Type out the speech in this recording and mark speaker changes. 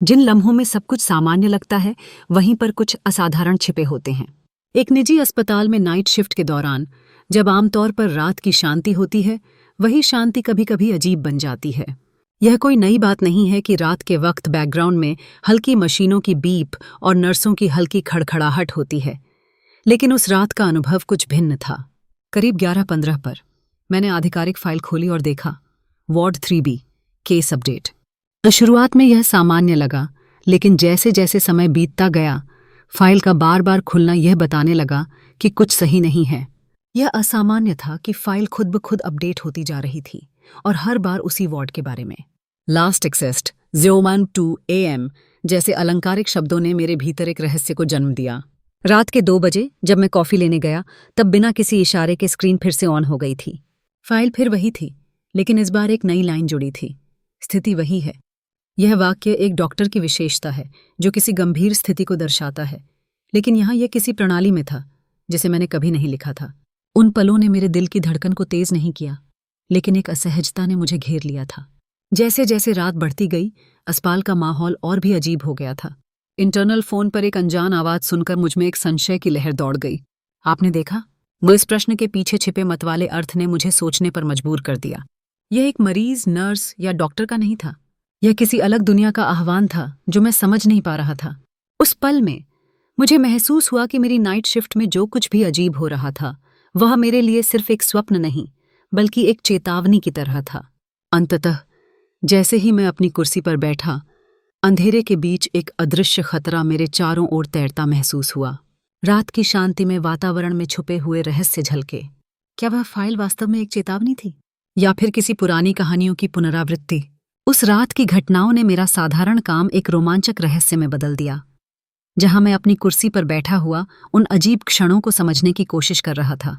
Speaker 1: जिन लम्हों में सब कुछ सामान्य लगता है, वहीं पर कुछ असाधारण छिपे होते हैं। एक निजी अस्पताल में नाइट शिफ्ट के दौरान जब आमतौर पर रात की शांति होती है, वही शांति कभी कभी अजीब बन जाती है। यह कोई नई बात नहीं है कि रात के वक्त बैकग्राउंड में हल्की मशीनों की बीप और नर्सों की हल्की खड़खड़ाहट होती है, लेकिन उस रात का अनुभव कुछ भिन्न था। करीब 11:15 पर मैंने आधिकारिक फाइल खोली और देखा, वार्ड 3B, केस अपडेट। शुरुआत में यह सामान्य लगा, लेकिन जैसे जैसे समय बीतता गया, फाइल का बार बार खुलना यह बताने लगा कि कुछ सही नहीं है। यह असामान्य था कि फाइल खुद ब खुद अपडेट होती जा रही थी, और हर बार उसी वार्ड के बारे में। लास्ट एक्सेस्ड 012 AM जैसे अलंकारिक शब्दों ने मेरे भीतर एक रहस्य को जन्म दिया। रात के 2 बजे जब मैं कॉफी लेने गया, तब बिना किसी इशारे के स्क्रीन फिर से ऑन हो गई थी। फाइल फिर वही थी, लेकिन इस बार एक नई लाइन जुड़ी थी। स्थिति वही है। यह वाक्य एक डॉक्टर की विशेषता है जो किसी गंभीर स्थिति को दर्शाता है, लेकिन यहाँ यह किसी प्रणाली में था जिसे मैंने कभी नहीं लिखा था। उन पलों ने मेरे दिल की धड़कन को तेज नहीं किया, लेकिन एक असहजता ने मुझे घेर लिया था। जैसे जैसे रात बढ़ती गई, अस्पताल का माहौल और भी अजीब हो गया था। इंटरनल फोन पर एक अनजान आवाज सुनकर मुझमें एक संशय की लहर दौड़ गई। आपने देखा? इस प्रश्न के पीछे छिपे मतवाले अर्थ ने मुझे सोचने पर मजबूर कर दिया। यह एक मरीज, नर्स या डॉक्टर का नहीं था। यह किसी अलग दुनिया का आह्वान था जो मैं समझ नहीं पा रहा था। उस पल में मुझे महसूस हुआ कि मेरी नाइट शिफ्ट में जो कुछ भी अजीब हो रहा था, वह मेरे लिए सिर्फ एक स्वप्न नहीं, बल्कि एक चेतावनी की तरह था। अंततः जैसे ही मैं अपनी कुर्सी पर बैठा, अंधेरे के बीच एक अदृश्य खतरा मेरे चारों ओर तैरता महसूस हुआ। रात की शांति में वातावरण में छुपे हुए रहस्य झलके। क्या वह फाइल वास्तव में एक चेतावनी थी, या फिर किसी पुरानी कहानियों की पुनरावृत्ति? उस रात की घटनाओं ने मेरा साधारण काम एक रोमांचक रहस्य में बदल दिया। जहां मैं अपनी कुर्सी पर बैठा हुआ उन अजीब क्षणों को समझने की कोशिश कर रहा था,